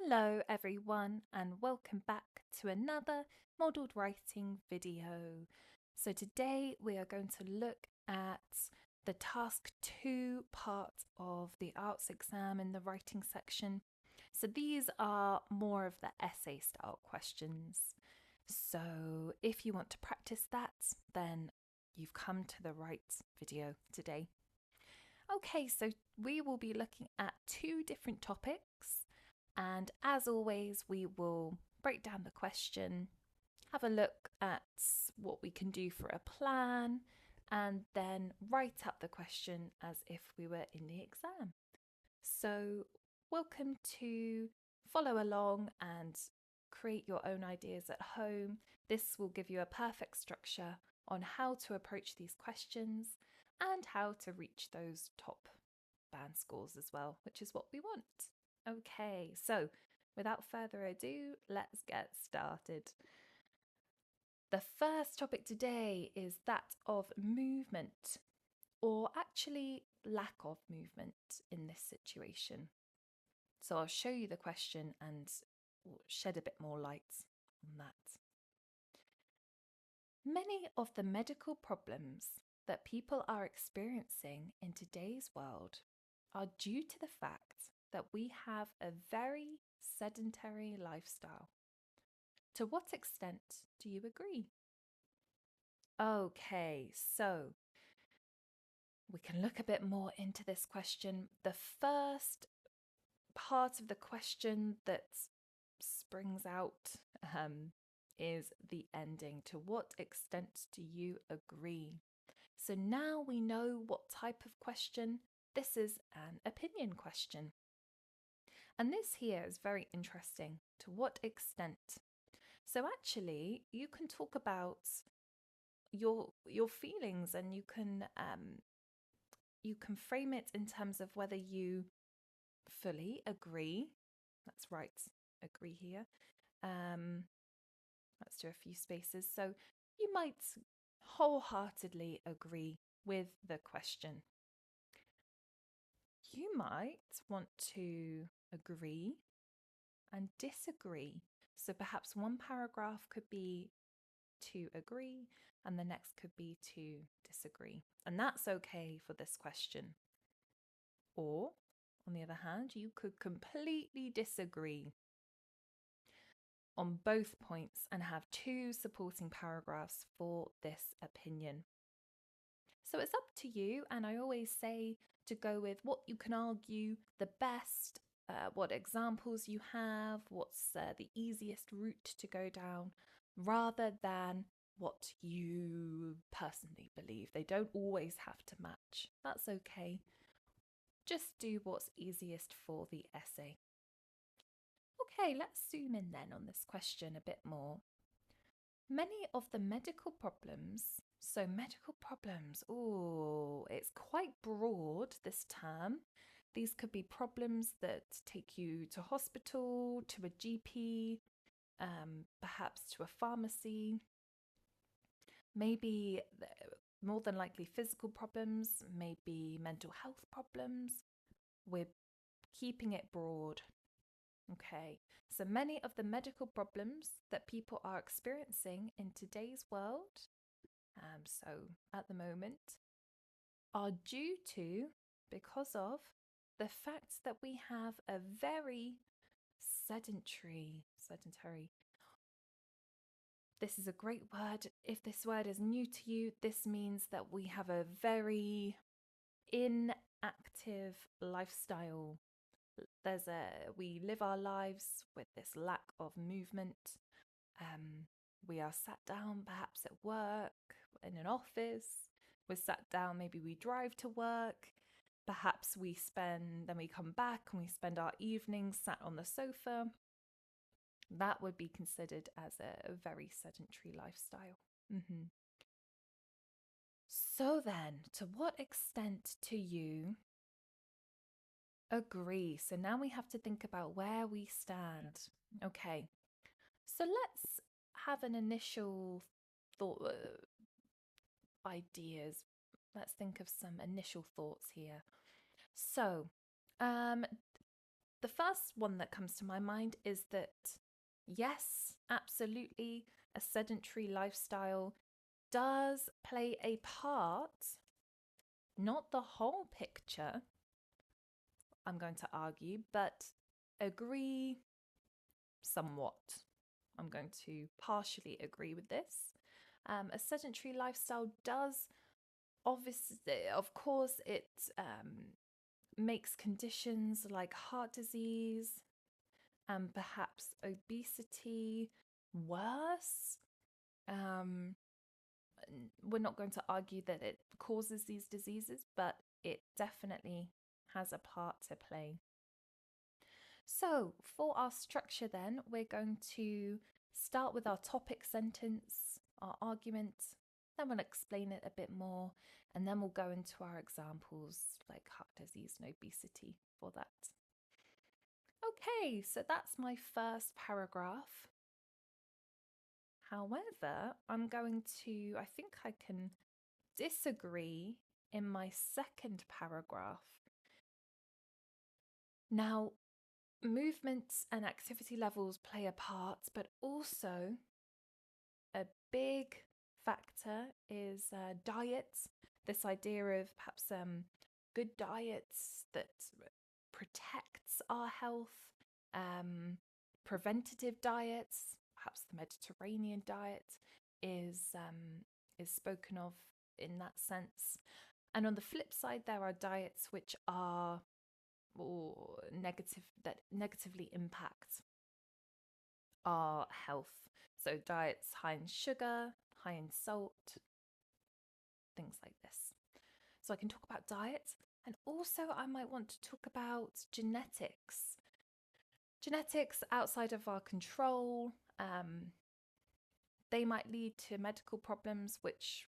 Hello everyone and welcome back to another modelled writing video. So today we are going to look at the task 2 part of the IELTS exam in the writing section. So these are more of the essay style questions. So if you want to practice that, then you've come to the right video today. Okay, so we will be looking at two different topics. And as always, we will break down the question, have a look at what we can do for a plan, and then write up the question as if we were in the exam. So, welcome to follow along and create your own ideas at home. This will give you a perfect structure on how to approach these questions and how to reach those top band scores as well, which is what we want. Okay, so without further ado, let's get started. The first topic today is that of movement, or actually lack of movement in this situation. So I'll show you the question and shed a bit more light on that. Many of the medical problems that people are experiencing in today's world are due to the fact that we have a very sedentary lifestyle. To what extent do you agree? Okay, so we can look a bit more into this question. The first part of the question that springs out is the ending. To what extent do you agree? So now we know what type of question. This is an opinion question. And this here is very interesting. To what extent? So actually, you can talk about your feelings, and you can frame it in terms of whether you fully agree. That's right, agree here. Let's do a few spaces. So you might wholeheartedly agree with the question. You might want to agree and disagree. So perhaps one paragraph could be to agree and the next could be to disagree. And that's okay for this question. Or, on the other hand, you could completely disagree on both points and have two supporting paragraphs for this opinion. So it's up to you, and I always say to go with what you can argue the best, what examples you have, what's the easiest route to go down, rather than what you personally believe. They don't always have to match. That's okay. Just do what's easiest for the essay. Okay, let's zoom in then on this question a bit more. Many of the medical problems, so medical problems, oh, it's quite broad, this term. These could be problems that take you to hospital, to a GP, perhaps to a pharmacy, maybe more than likely physical problems, maybe mental health problems. We're keeping it broad. Okay, so many of the medical problems that people are experiencing in today's world, so at the moment, are due to, because of, the fact that we have a very sedentary, this is a great word. If this word is new to you, this means that we have a very inactive lifestyle. We live our lives with this lack of movement. We are sat down perhaps at work, in an office. We're sat down, maybe we drive to work. Perhaps then we come back and we spend our evenings sat on the sofa. That would be considered as a very sedentary lifestyle. So then, to what extent do you agree? So now we have to think about where we stand. Okay, so let's have an initial thought, ideas. Let's think of some initial thoughts here. So, the first one that comes to my mind is that, yes, absolutely, a sedentary lifestyle does play a part, not the whole picture, I'm going to argue, but agree somewhat. I'm going to partially agree with this. A sedentary lifestyle does, obviously, of course, it makes conditions like heart disease and perhaps obesity worse. We're not going to argue that it causes these diseases, but it definitely has a part to play. So, for our structure, then, we're going to start with our topic sentence, our argument, then we'll explain it a bit more, and then we'll go into our examples like heart disease and obesity for that. Okay, so that's my first paragraph. However, I think I can disagree in my second paragraph. Now, movements and activity levels play a part, but also a big factor is diet. This idea of perhaps good diets that protects our health, preventative diets, perhaps the Mediterranean diet is spoken of in that sense. And on the flip side, there are diets which are that negatively impact our health. So diets high in sugar, high in salt, things like this. So I can talk about diet, and also I might want to talk about genetics. Genetics outside of our control, they might lead to medical problems which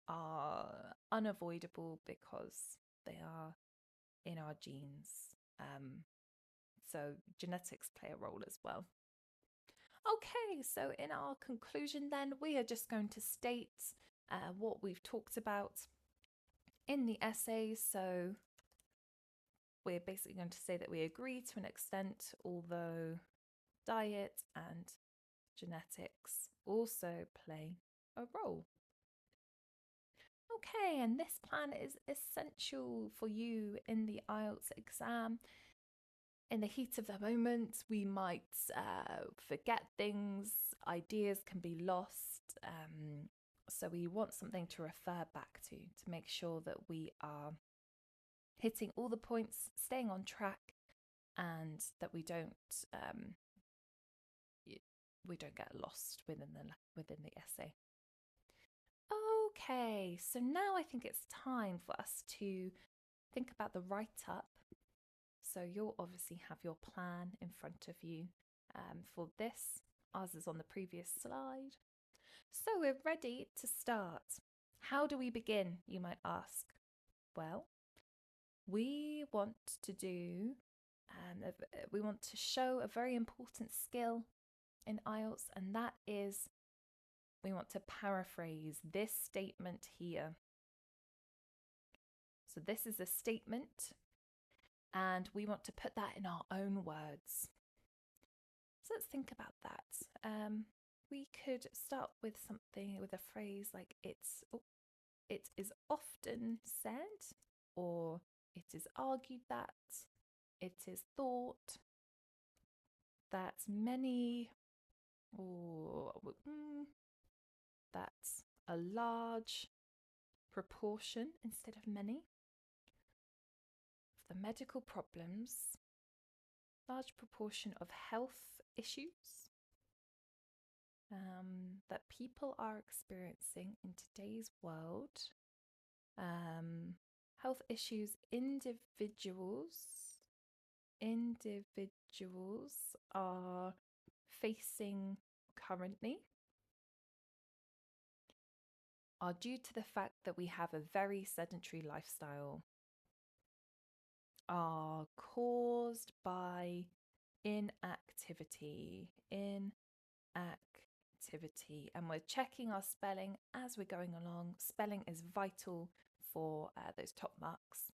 are unavoidable because they are in our genes. So genetics play a role as well. Okay, so in our conclusion then, we are just going to state what we've talked about in the essay. So we're basically going to say that we agree to an extent, although diet and genetics also play a role. Okay, and this plan is essential for you in the IELTS exam. In the heat of the moment, we might forget things, ideas can be lost. So we want something to refer back to make sure that we are hitting all the points, staying on track, and that we don't get lost within the essay. Okay, so now I think it's time for us to think about the write-up. So you'll obviously have your plan in front of you for this. Ours is on the previous slide. So we're ready to start. How do we begin, you might ask? Well, we want to show a very important skill in IELTS, and that is we want to paraphrase this statement here. So this is a statement, and we want to put that in our own words. So let's think about that. We could start with a phrase like it is often said, or it is argued that, it is thought that many, or that's a large proportion instead of many of the medical problems, large proportion of health issues that people are experiencing in today's world, health issues individuals are facing currently are due to the fact that we have a very sedentary lifestyle, are caused by inactivity, and we're checking our spelling as we're going along. Spelling is vital for those top marks.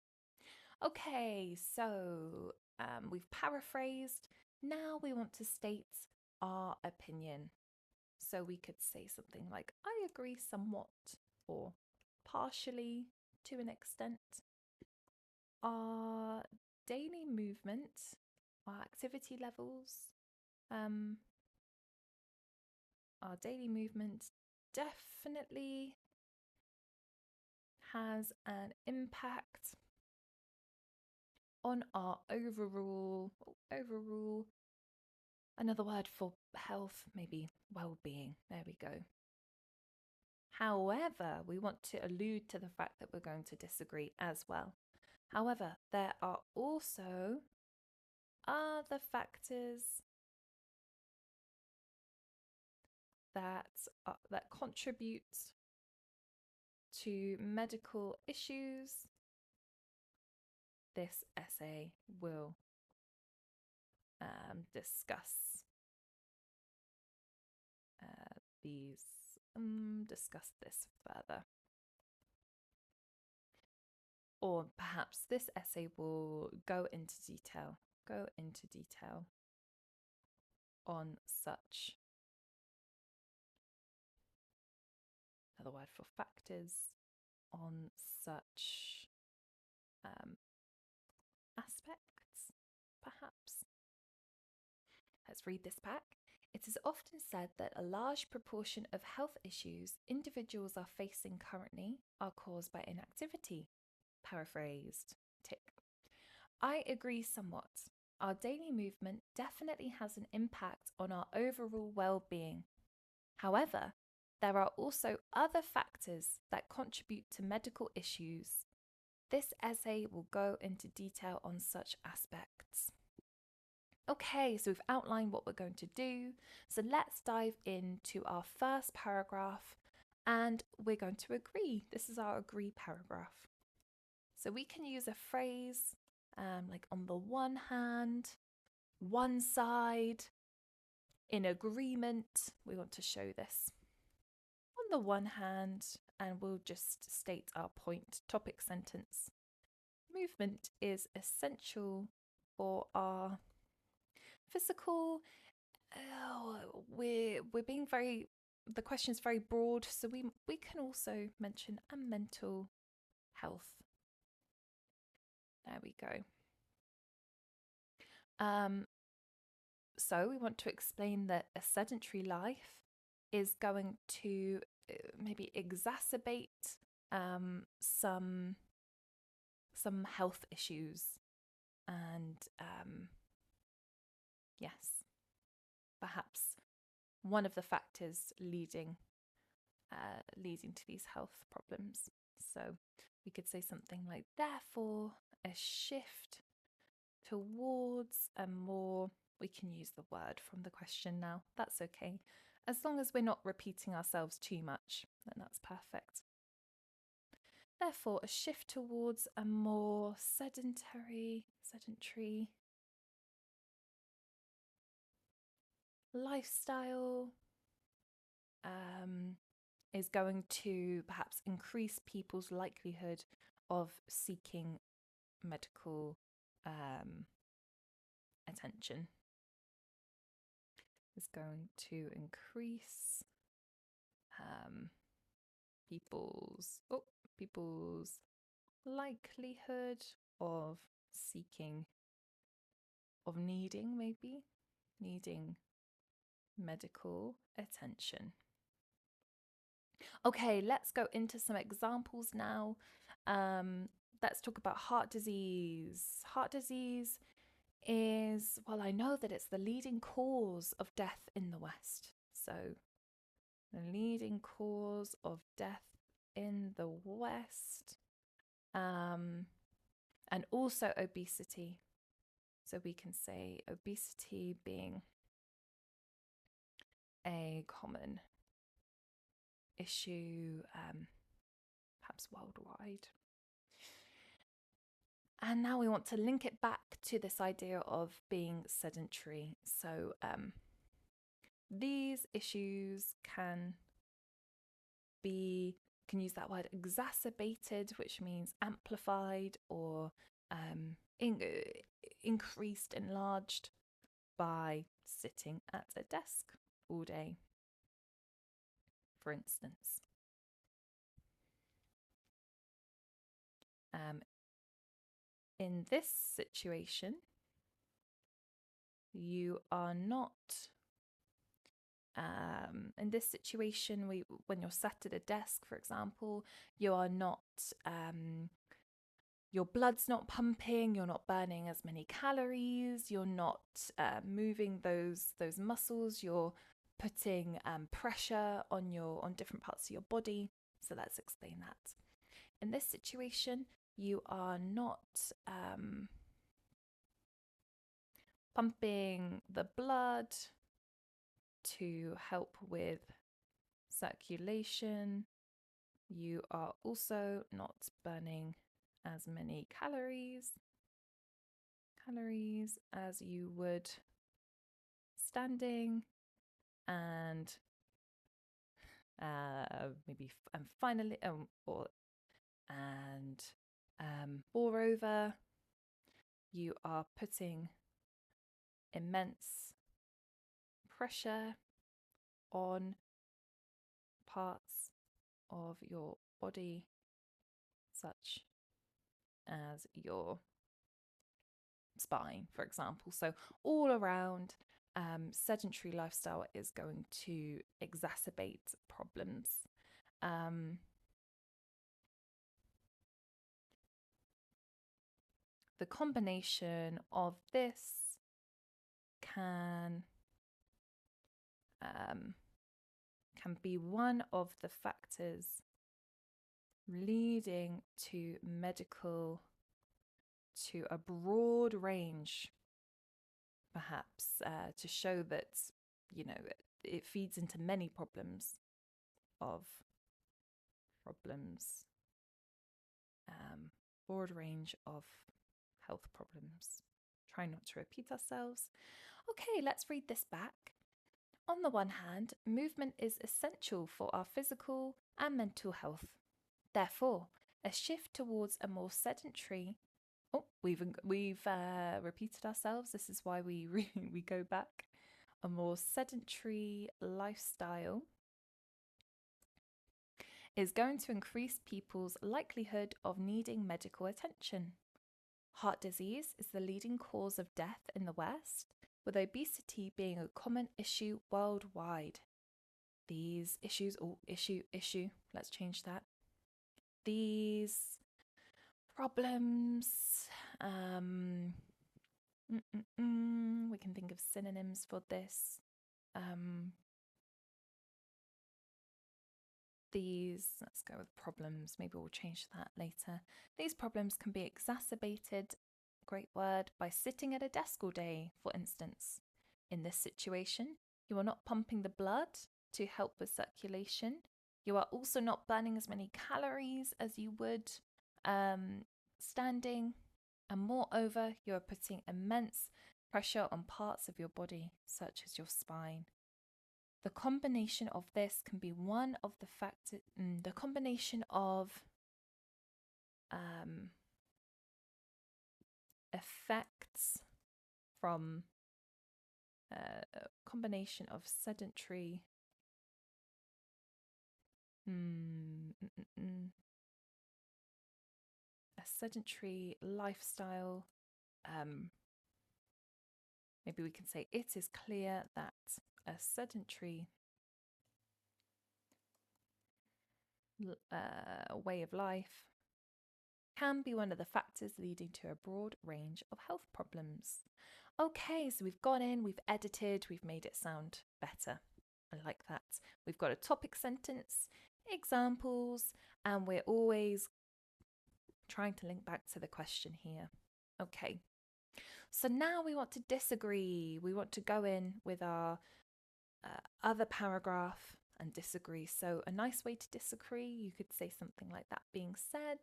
Okay, so we've paraphrased. Now we want to state our opinion. So we could say something like, I agree somewhat, or partially to an extent. Our daily movement, our activity levels, our daily movement definitely has an impact on our overall, another word for health, maybe well-being. There we go. However, we want to allude to the fact that we're going to disagree as well. However, there are also other factors that contribute to medical issues. This essay will discuss discuss this further. Or perhaps this essay will go into detail on such, another word for factors, on such aspects, perhaps. Let's read this back. It is often said that a large proportion of health issues individuals are facing currently are caused by inactivity. Paraphrased. Tick. I agree somewhat. Our daily movement definitely has an impact on our overall well-being. However, there are also other factors that contribute to medical issues. This essay will go into detail on such aspects. Okay, so we've outlined what we're going to do. So let's dive into our first paragraph and we're going to agree. This is our agree paragraph. So we can use a phrase like on the one hand, one side, in agreement. We want to show this. On the one hand, and we'll just state our point, topic sentence. Movement is essential for our physical. We're being very. The question is very broad, so we can also mention a mental health. There we go. So we want to explain that a sedentary life is going to maybe exacerbate some health issues, and yes, perhaps one of the factors leading to these health problems. So we could say something like, therefore, a shift towards a more, we can use the word from the question now, that's okay. As long as we're not repeating ourselves too much, then that's perfect. Therefore, a shift towards a more sedentary lifestyle is going to perhaps increase people's likelihood of seeking medical attention. Is going to increase people's likelihood of needing medical attention. Okay, let's go into some examples now. Let's talk about heart disease. Heart disease is, well, I know that it's the leading cause of death in the West. So, the leading cause of death in the West, and also obesity. So we can say obesity being a common issue, perhaps worldwide. And now we want to link it back to this idea of being sedentary. So these issues can use that word exacerbated, which means amplified or increased, enlarged by sitting at a desk all day, for instance. In this situation, you are not. In this situation, when you're sat at a desk, for example, you are not. Your blood's not pumping. You're not burning as many calories. You're not moving those muscles. You're putting pressure on different parts of your body. So let's explain that. In this situation, you are not pumping the blood to help with circulation. You are also not burning as many calories as you would standing, and finally, moreover, you are putting immense pressure on parts of your body, such as your spine, for example. So all around, sedentary lifestyle is going to exacerbate problems. The combination of this can be one of the factors leading to a broad range, perhaps, to show that, it feeds into many problems, broad range of health problems. Try not to repeat ourselves. Okay, let's read this back. On the one hand, movement is essential for our physical and mental health. Therefore, a shift towards a more sedentary. Oh, we've repeated ourselves. This is why we go back. A more sedentary lifestyle is going to increase people's likelihood of needing medical attention. Heart disease is the leading cause of death in the West, with obesity being a common issue worldwide. These issues, let's change that. These problems, we can think of synonyms for this. Let's go with problems, maybe we'll change that later. These problems can be exacerbated, great word, by sitting at a desk all day, for instance. In this situation, you are not pumping the blood to help with circulation. You are also not burning as many calories as you would standing. And moreover, you are putting immense pressure on parts of your body, such as your spine. The combination of this can be one of the factors. The combination of effects from a combination of sedentary a sedentary lifestyle. Maybe we can say it is clear that a sedentary way of life can be one of the factors leading to a broad range of health problems. Okay, so we've gone in, we've edited, we've made it sound better. I like that. We've got a topic sentence, examples, and we're always trying to link back to the question here. Okay, so now we want to disagree. We want to go in with our other paragraph and disagree. So a nice way to disagree, you could say something like that being said.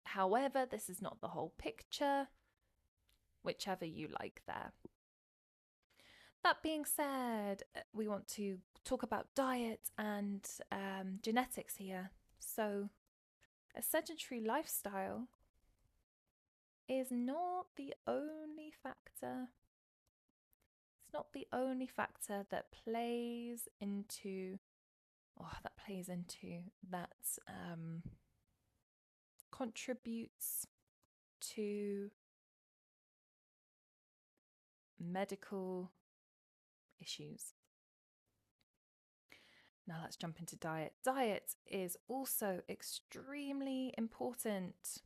However, this is not the whole picture, whichever you like there. That being said, we want to talk about diet and genetics here. So a sedentary lifestyle is not the only factor. It's not the only factor that plays into, that contributes to medical issues. Now let's jump into diet. Diet is also extremely important.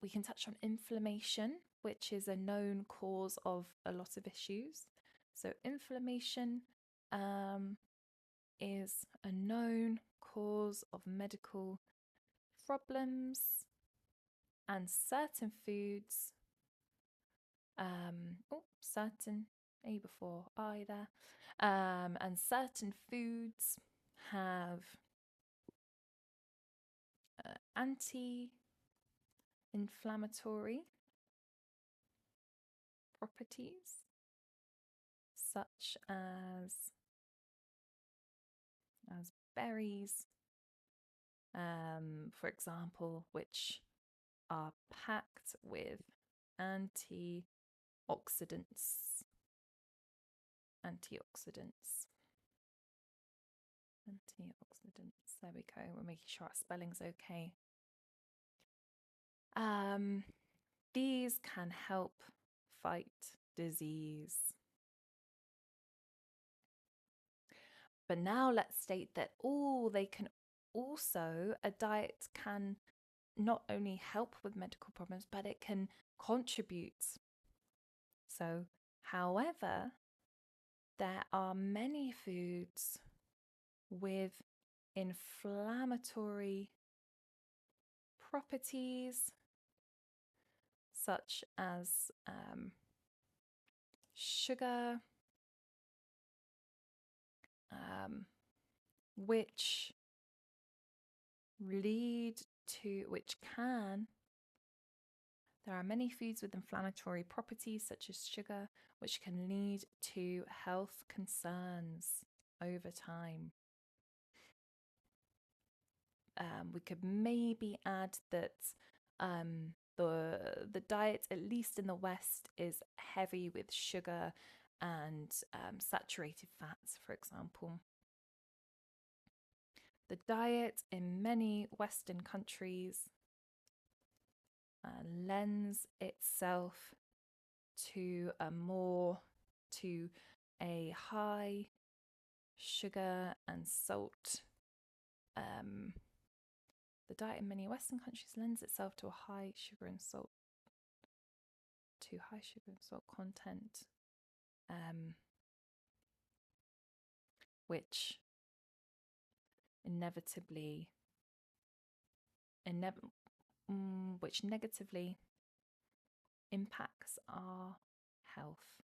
We can touch on inflammation, which is a known cause of a lot of issues. So inflammation is a known cause of medical problems, and certain foods, certain A before I there, and certain foods have anti-inflammatory properties, such as berries, for example, which are packed with antioxidants. There we go. We're making sure our spelling's okay. These can help fight disease. But now let's state that a diet can not only help with medical problems, but it can contribute. So, however, there are many foods with inflammatory properties, such as sugar, which can. There are many foods with inflammatory properties, such as sugar, which can lead to health concerns over time. We could maybe add that the diet, at least in the West, is heavy with sugar and saturated fats, for example. The diet in many Western countries lends itself to a high sugar and salt. The diet in many Western countries lends itself to a high sugar and salt content, which negatively impacts our health.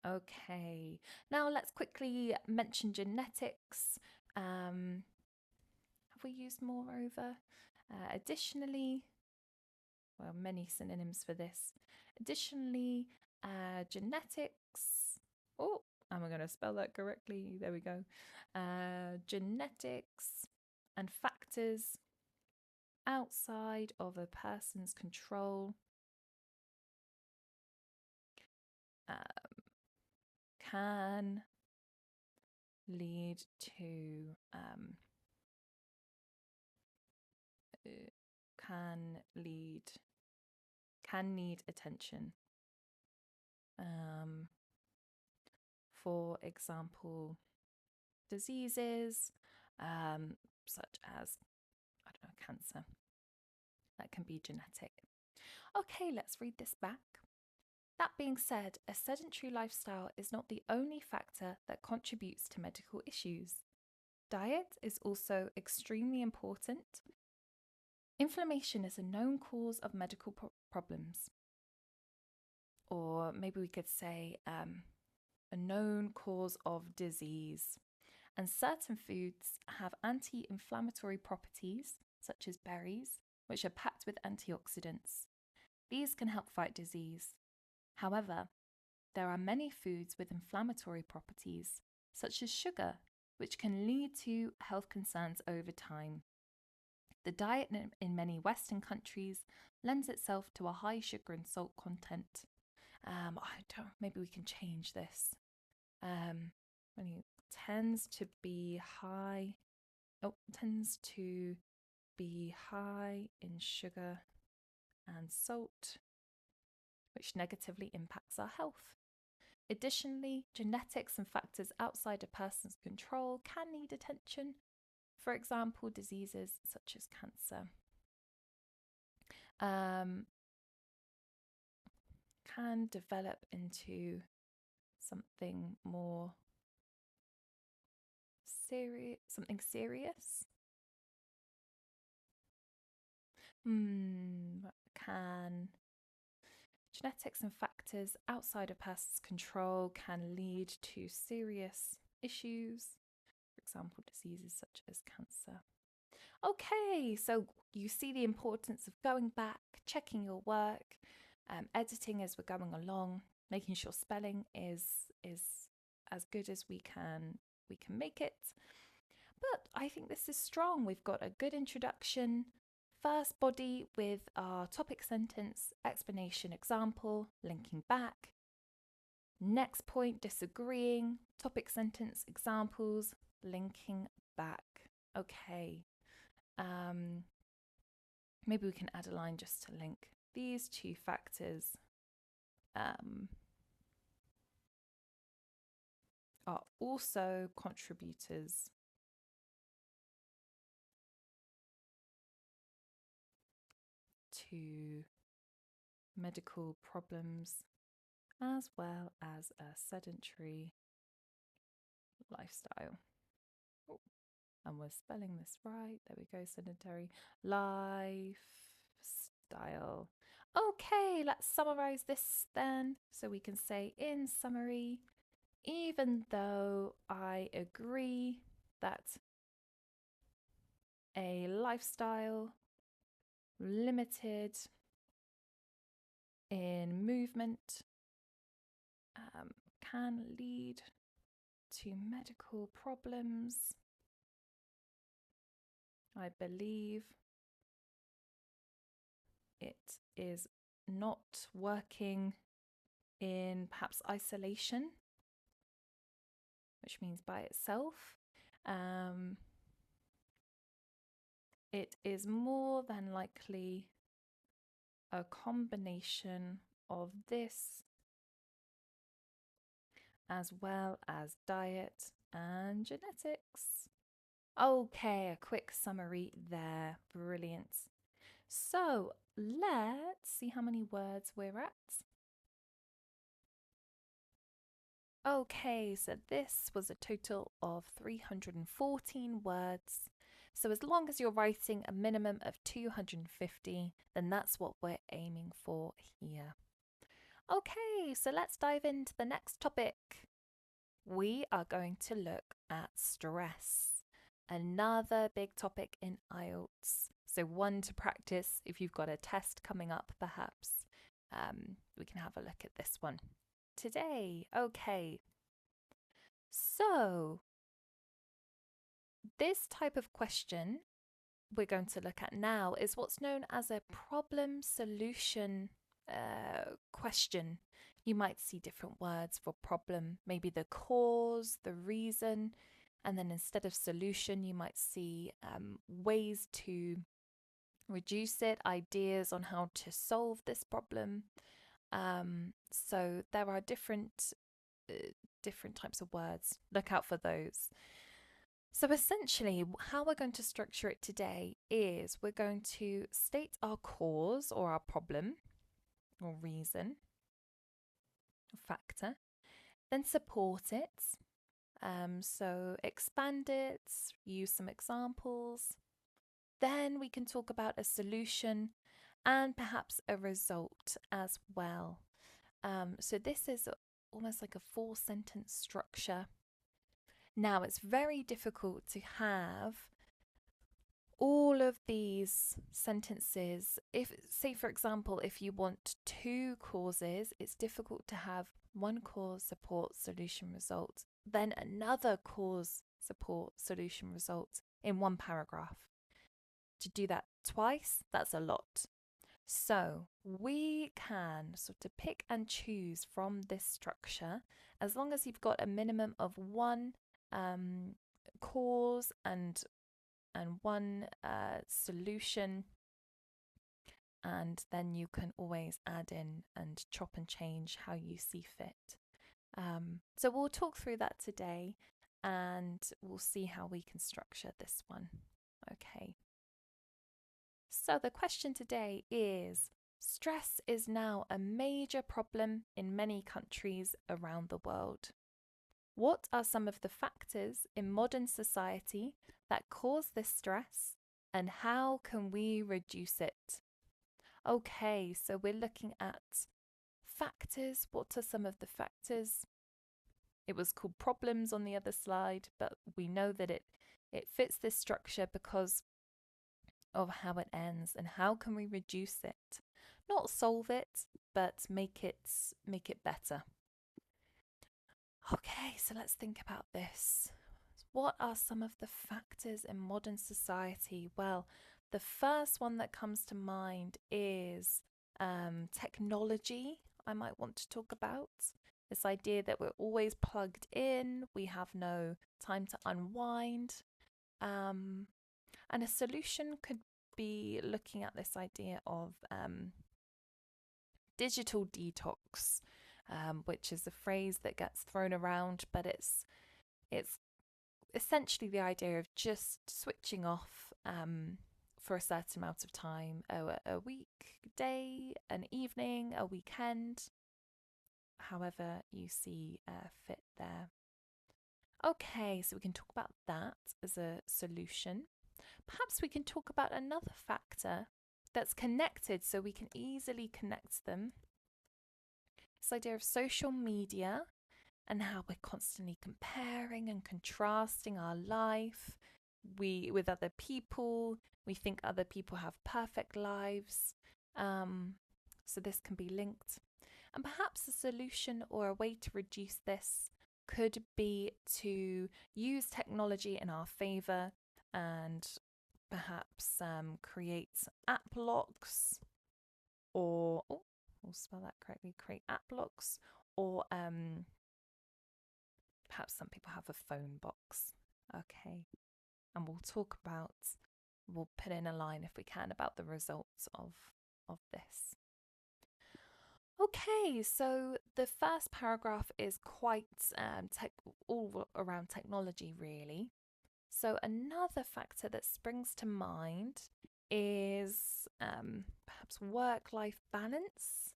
Okay, now let's quickly mention genetics. Have we used moreover? Additionally, well, many synonyms for this. Additionally, genetics. Oh, am I going to spell that correctly? There we go. Genetics and factors outside of a person's control can lead to can need attention. For example, diseases such as, I don't know, cancer, that can be genetic. Okay, let's read this back. That being said, a sedentary lifestyle is not the only factor that contributes to medical issues. Diet is also extremely important. Inflammation is a known cause of medical problems. Or maybe we could say a known cause of disease. And certain foods have anti-inflammatory properties, such as berries, which are packed with antioxidants. These can help fight disease. However, there are many foods with inflammatory properties, such as sugar, which can lead to health concerns over time. The diet in many Western countries lends itself to a high sugar and salt content. Maybe we can change this. Tends to be high. Tends to be high in sugar and salt, which negatively impacts our health. Additionally, genetics and factors outside a person's control can need attention. For example, diseases such as cancer can develop into something more serious. Genetics and factors outside a person's control can lead to serious issues, for example, diseases such as cancer. Okay, so you see the importance of going back, checking your work, editing as we're going along, making sure spelling is as good as we can make it. But I think this is strong. We've got a good introduction, first body with our topic sentence, explanation, example, linking back. Next point, disagreeing, topic sentence, examples, linking back. Okay. Maybe we can add a line just to link these two factors. Are also contributors to medical problems as well as a sedentary lifestyle. Oh, and we're spelling this right. There we go, sedentary lifestyle. Okay, let's summarize this then. So we can say in summary, even though I agree that a lifestyle limited in movement can lead to medical problems, I believe it is not working in perhaps isolation, which means by itself. It is more than likely a combination of this as well as diet and genetics. Okay, a quick summary there. Brilliant. So let's see how many words we're at. Okay, so this was a total of 314 words. So as long as you're writing a minimum of 250, then that's what we're aiming for here. Okay, so let's dive into the next topic. We are going to look at stress, another big topic in IELTS. So one to practice if you've got a test coming up, perhaps. We can have a look at this one today. Okay, so this type of question we're going to look at now is what's known as a problem solution question. You might see different words for problem, maybe the cause, the reason, and then instead of solution, you might see ways to reduce it, ideas on how to solve this problem. So there are different types of words. Look out for those. So essentially, how we're going to structure it today is we're going to state our cause or our problem or reason or factor, then support it. So expand it, use some examples. Then we can talk about a solution and perhaps a result as well. So this is almost like a 4-sentence structure. Now, it's very difficult to have all of these sentences. If, say, for example, if you want 2 causes, it's difficult to have one cause, support, solution, result, then another cause, support, solution, result in one paragraph. to do that twice, that's a lot. So we can sort of pick and choose from this structure as long as you've got a minimum of one cause and one solution, and then you can always add in and chop and change how you see fit. So we'll talk through that today, and we'll see how we can structure this one. Okay. So the question today is, stress is now a major problem in many countries around the world. What are some of the factors in modern society that cause this stress, and how can we reduce it? Okay, so we're looking at factors. What are some of the factors? It was called problems on the other slide, but we know that it fits this structure because of how it ends, and how can we reduce it? Not solve it, but make it better. Okay, so let's think about this. What are some of the factors in modern society? Well, the first one that comes to mind is technology. I might want to talk about this idea that we're always plugged in, we have no time to unwind. And a solution could be looking at this idea of digital detox, which is a phrase that gets thrown around, but it's essentially the idea of just switching off for a certain amount of time, a week, day, an evening, a weekend, however you see fit there. Okay, so we can talk about that as a solution. Perhaps we can talk about another factor that's connected, so we can easily connect them. This idea of social media and how we're constantly comparing and contrasting our life with other people. We think other people have perfect lives. So this can be linked. And perhaps a solution or a way to reduce this could be to use technology in our favour, and perhaps create app locks, or we'll spell that correctly, create app locks, or perhaps some people have a phone box. Okay, and we'll put in a line if we can about the results of this. Okay, so the first paragraph is quite all around technology, really. So another factor that springs to mind is perhaps work-life balance,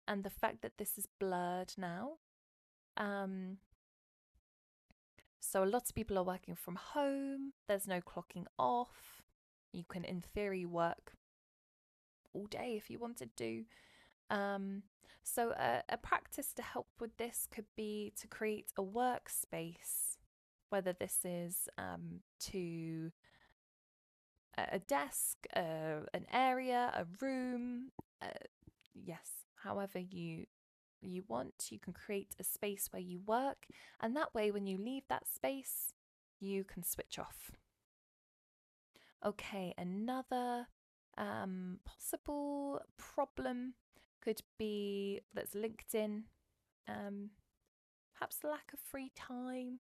and the fact that this is blurred now. So a lot of people are working from home. There's no clocking off. You can, in theory, work all day if you wanted to. So a practice to help with this could be to create a workspace, whether this is to a desk, an area, a room. Yes, however you want, you can create a space where you work, and that way when you leave that space, you can switch off. Okay, another possible problem could be that's linked in, perhaps lack of free time,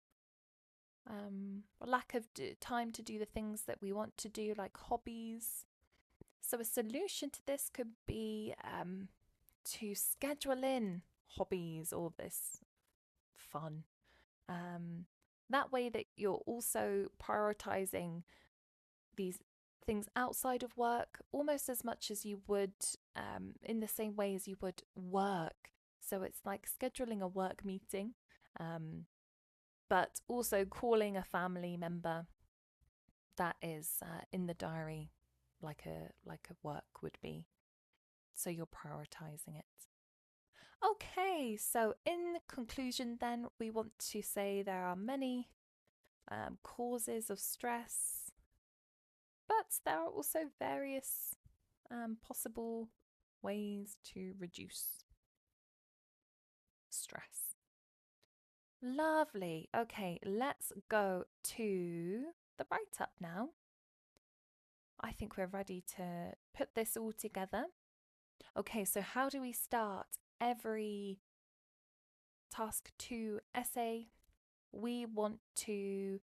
lack of time to do the things that we want to do, like hobbies. So a solution to this could be to schedule in hobbies or this fun. That way that you're also prioritizing these things outside of work almost as much as you would, in the same way as you would work. So it's like scheduling a work meeting, but also calling a family member that is in the diary like a work would be. So you're prioritizing it. Okay, so in conclusion then, we want to say there are many causes of stress, but there are also various possible ways to reduce stress. Lovely. Okay, let's go to the write-up now. I think we're ready to put this all together. Okay, so how do we start every task 2 essay? We want to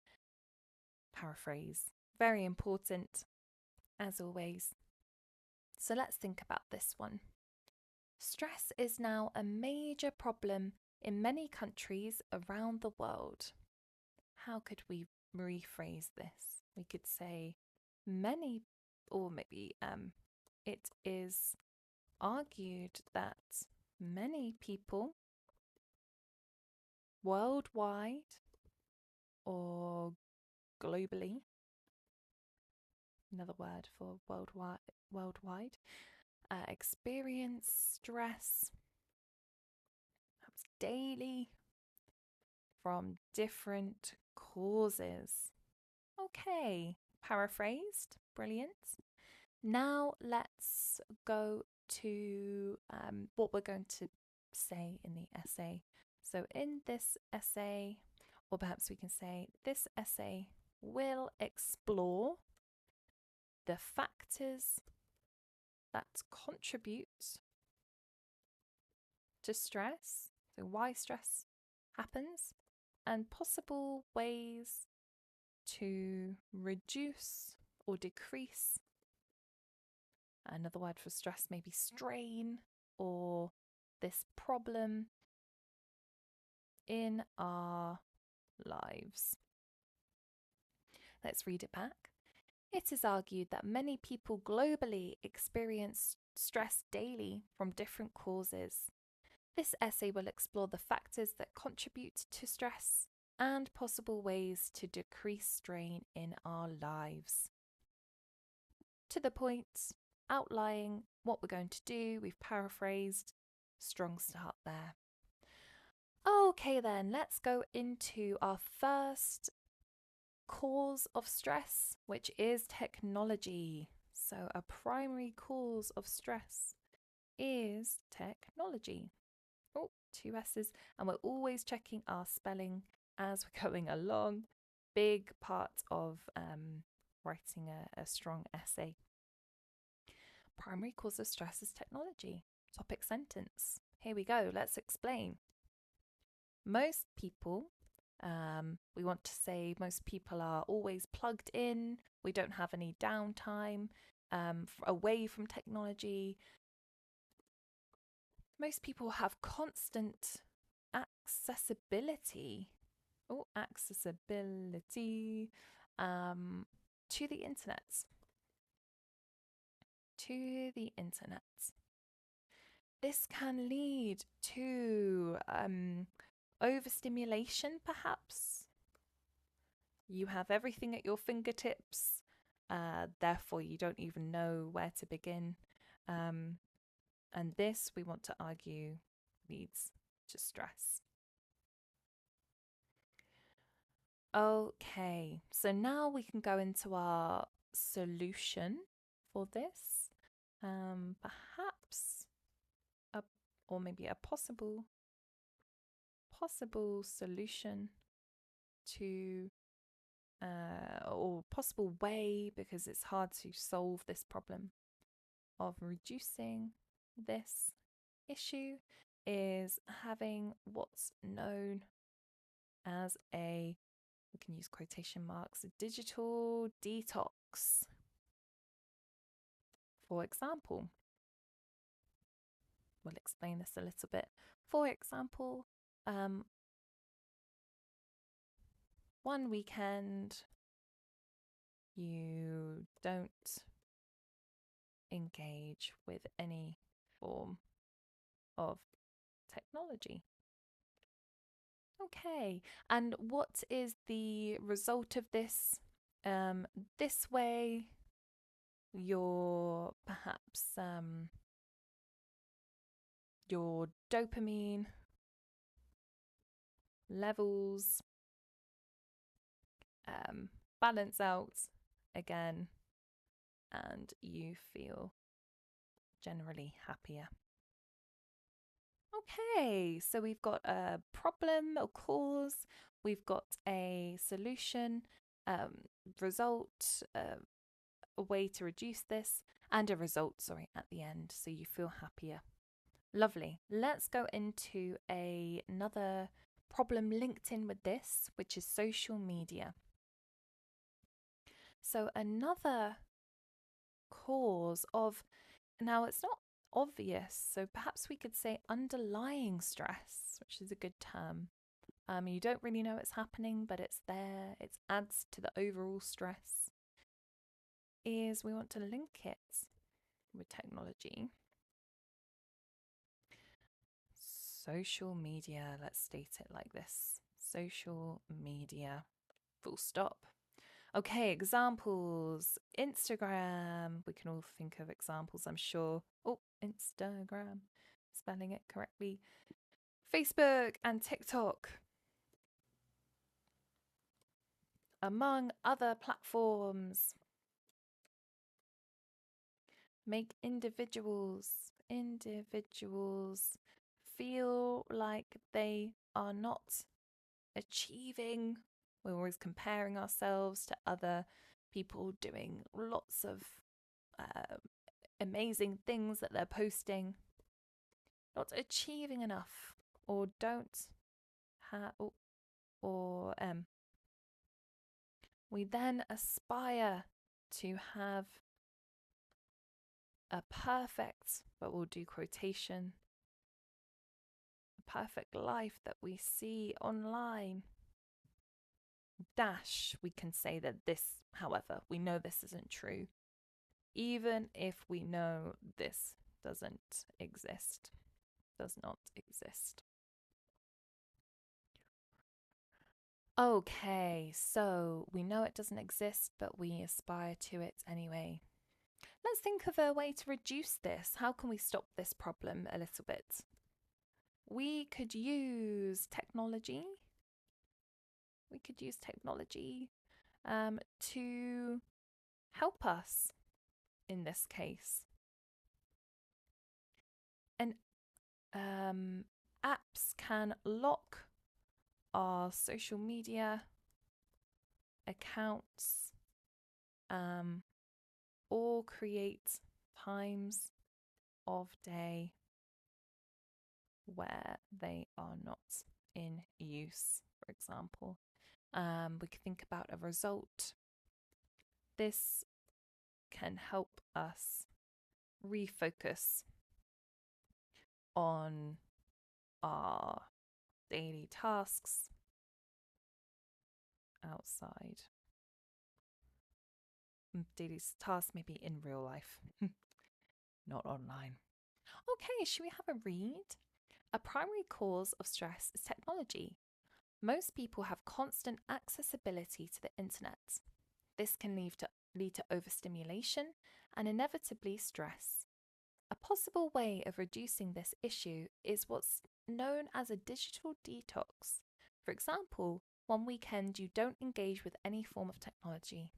paraphrase. Very important, as always. So let's think about this one. Stress is now a major problem in many countries around the world. How could we rephrase this? We could say many, or maybe it is argued that many people worldwide or globally, another word for worldwide, experience stress, perhaps daily, from different causes. Okay, paraphrased, brilliant. Now let's go to what we're going to say in the essay. So in this essay, or perhaps we can say this essay will explore the factors that contribute to stress, so why stress happens, and possible ways to reduce or decrease. Another word for stress may be strain, or this problem in our lives. Let's read it back. It is argued that many people globally experience stress daily from different causes. This essay will explore the factors that contribute to stress and possible ways to decrease strain in our lives. To the point, outlining what we're going to do, we've paraphrased. Strong start there. Okay then, let's go into our first cause of stress, which is technology. So a primary cause of stress is technology. Oh, 2 S's, and we're always checking our spelling as we're going along. Big part of writing a strong essay. Primary cause of stress is technology. Topic sentence. Here we go. Let's explain. Most people, we want to say most people are always plugged in. We don't have any downtime away from technology. Most people have constant accessibility to the internet. This can lead to overstimulation, perhaps. You have everything at your fingertips, therefore you don't even know where to begin. And this, we want to argue, leads to stress. Okay, so now we can go into our solution for this. Perhaps or maybe a possible solution to or possible way, because it's hard to solve this problem of reducing this issue, is having what's known as we can use quotation marks, a digital detox. For example, we'll explain this a little bit. For example, one weekend you don't engage with any form of technology. Okay, and what is the result of this? This way, your perhaps your dopamine levels balance out again, and you feel generally happier. Okay, so we've got a problem or cause, we've got a solution, result, a way to reduce this and a result, at the end, so you feel happier. Lovely. Let's go into another problem linked in with this, which is social media. So another cause of, now it's not obvious, so perhaps we could say underlying stress, which is a good term. You don't really know it's happening, but it's there. It adds to the overall stress. Is we want to link it with technology. Social media, let's state it like this. Social media, full stop. Okay, examples. Instagram. We can all think of examples, I'm sure. Oh, Instagram. Spelling it correctly. Facebook and TikTok, among other platforms, make individuals feel like they are not achieving. We're always comparing ourselves to other people doing lots of amazing things that they're posting, not achieving enough, or don't have, or we then aspire to have a perfect, but we'll do quotation, a perfect life that we see online. Dash, we can say that this, however, we know this isn't true, even if we know this does not exist. Okay, so we know it doesn't exist, but we aspire to it anyway. Let's think of a way to reduce this. How can we stop this problem a little bit? We could use technology. To help us in this case. And apps can lock our social media accounts or create times of day where they are not in use, for example. We can think about a result. This can help us refocus on our daily tasks outside. Daily tasks maybe in real life, not online. Okay, should we have a read? A primary cause of stress is technology. Most people have constant accessibility to the internet. This can lead to overstimulation and inevitably stress. A possible way of reducing this issue is what's known as a digital detox. For example, one weekend you don't engage with any form of technology.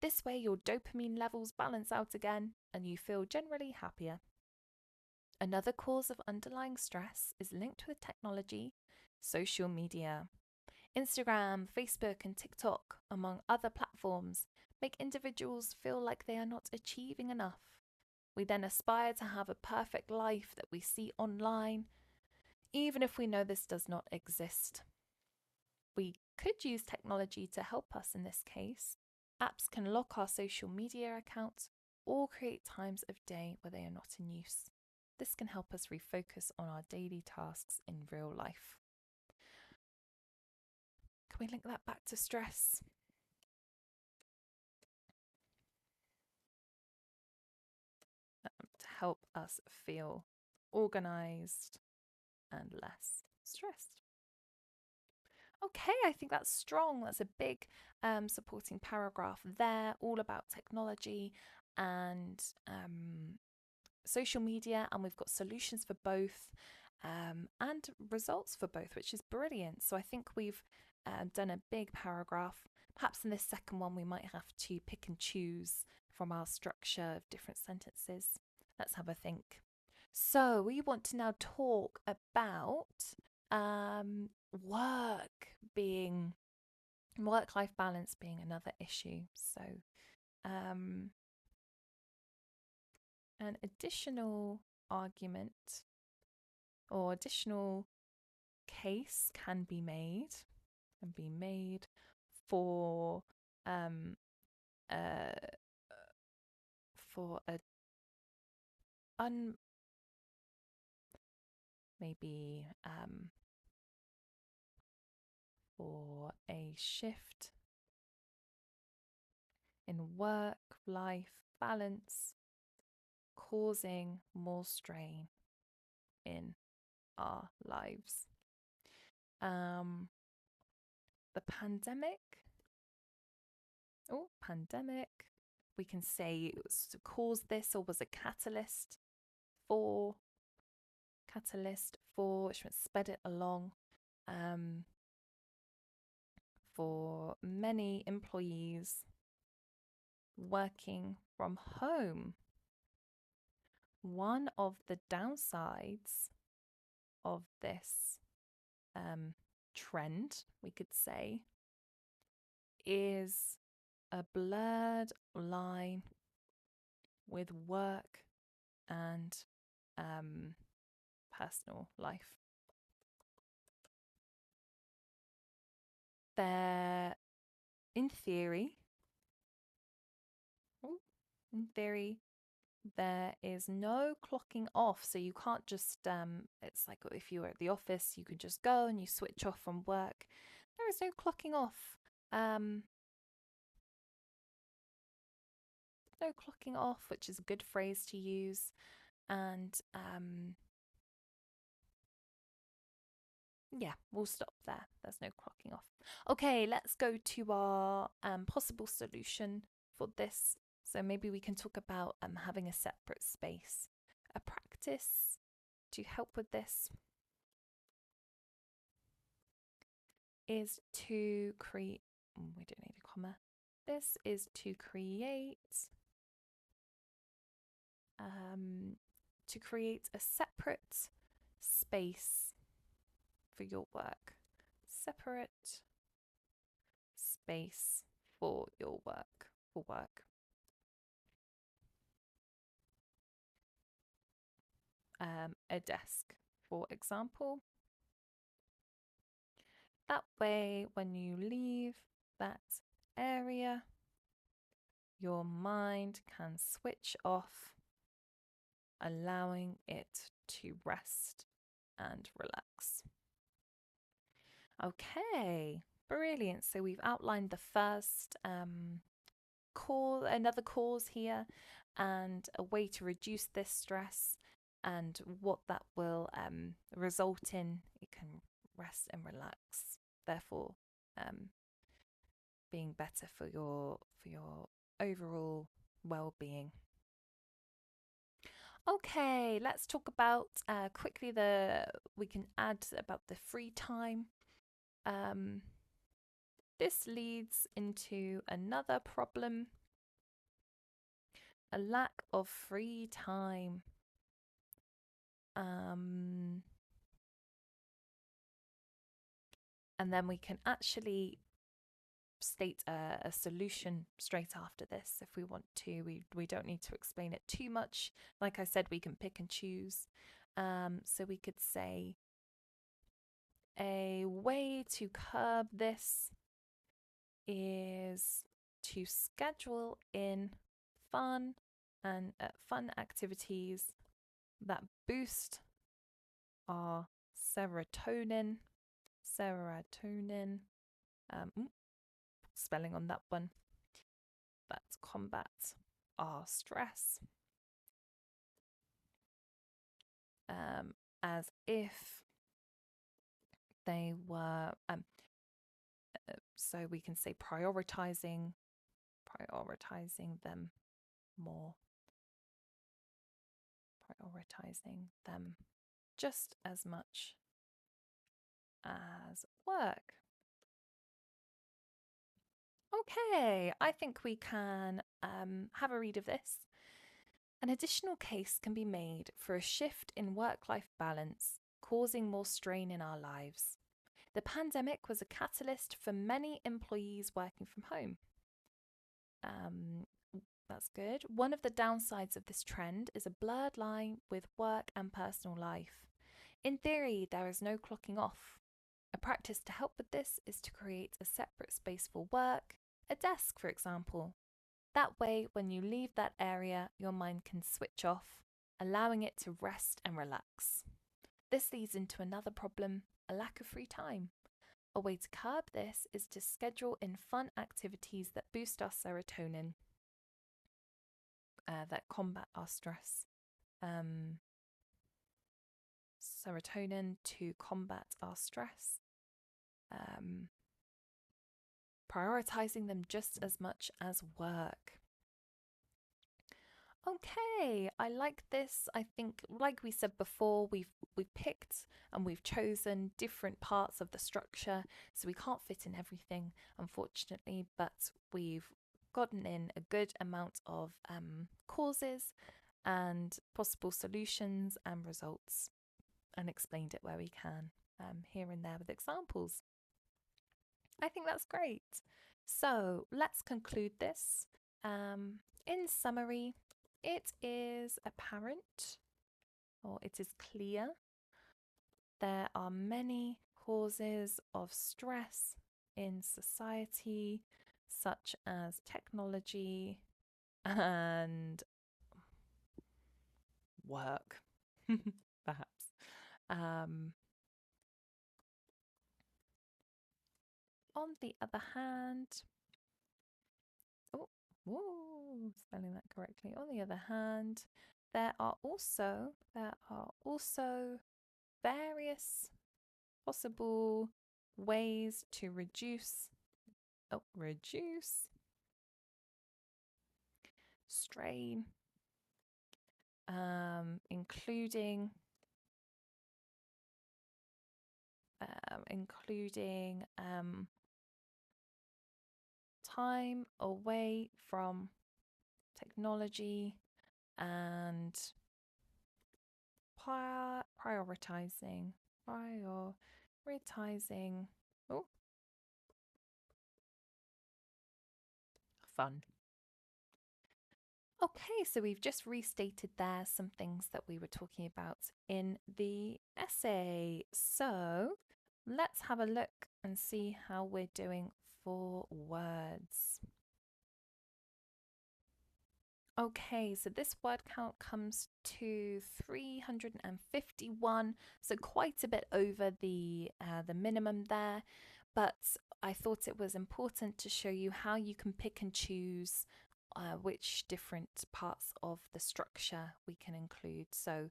This way your dopamine levels balance out again and you feel generally happier. Another cause of underlying stress is linked with technology, social media. Instagram, Facebook, and TikTok, among other platforms, make individuals feel like they are not achieving enough. We then aspire to have a perfect life that we see online, even if we know this does not exist. We could use technology to help us in this case. Apps can lock our social media accounts or create times of day where they are not in use. This can help us refocus on our daily tasks in real life. Can we link that back to stress? To help us feel organized and less stressed. Okay, I think that's strong. That's a big supporting paragraph there, all about technology and social media, and we've got solutions for both and results for both, which is brilliant. So I think we've done a big paragraph. Perhaps in this second one we might have to pick and choose from our structure of different sentences. Let's have a think. So we want to now talk about work-life balance being another issue. So An additional argument or additional case can be made for uh for a maybe for a shift in work-life balance causing more strain in our lives. The pandemic. We can say it was to cause this or was a catalyst for which means sped it along. For many employees working from home. One of the downsides of this trend, we could say, is a blurred line with work and personal life. In theory, there is no clocking off, so you can't just it's like if you were at the office, you could just go and you switch off from work. There is no clocking off. No clocking off, which is a good phrase to use. And yeah, we'll stop there. There's no clocking off. Okay, let's go to our possible solution for this. So maybe we can talk about having a separate space. A practice to help with this is to create, we don't need a comma. This is to create a separate space for your work. Separate space for your work. A desk, for example. That way, when you leave that area, your mind can switch off, allowing it to rest and relax. Okay, brilliant. So we've outlined the first another cause here, and a way to reduce this stress, and what that will result in. It can rest and relax, therefore being better for your overall well-being. Okay, let's talk about quickly we can add about the free time. This leads into another problem, a lack of free time. And then we can actually state a solution straight after this if we want to. We don't need to explain it too much. Like I said, we can pick and choose. So we could say a way to curb this is to schedule in fun activities that boost our serotonin. Spelling on that one. That combats our stress. As if they were so we can say prioritizing them more, prioritizing them just as much as work. Okay, I think we can have a read of this. An additional case can be made for a shift in work-life balance, causing more strain in our lives. The pandemic was a catalyst for many employees working from home. That's good. One of the downsides of this trend is a blurred line with work and personal life. In theory, there is no clocking off. A practice to help with this is to create a separate space for work, a desk, for example. That way, when you leave that area, your mind can switch off, allowing it to rest and relax. This leads into another problem, a lack of free time. A way to curb this is to schedule in fun activities that boost our serotonin, that combat our stress. Serotonin to combat our stress. Prioritizing them just as much as work. Okay, I like this. I think, like we said before, we've picked and we've chosen different parts of the structure, so we can't fit in everything, unfortunately, but we've gotten in a good amount of causes and possible solutions and results, and explained it where we can, here and there with examples. I think that's great. So let's conclude this. In summary, it is apparent, or it is clear, there are many causes of stress in society, such as technology and work, perhaps. On the other hand, spelling that correctly. On the other hand, there are also various possible ways to reduce strain, including time away from technology and prioritizing fun. Okay, so we've just restated there some things that we were talking about in the essay. So let's have a look and see how we're doing for words. Okay, so this word count comes to 351, so quite a bit over the minimum there. But I thought it was important to show you how you can pick and choose which different parts of the structure we can include. So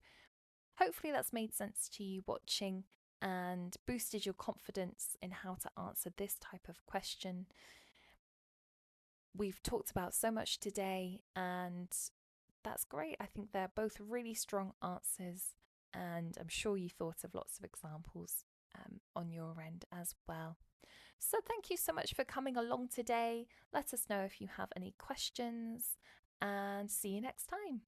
hopefully that's made sense to you watching and boosted your confidence in how to answer this type of question. We've talked about so much today, and that's great. I think they're both really strong answers, and I'm sure you thought of lots of examples on your end as well. So thank you so much for coming along today. Let us know if you have any questions, and see you next time.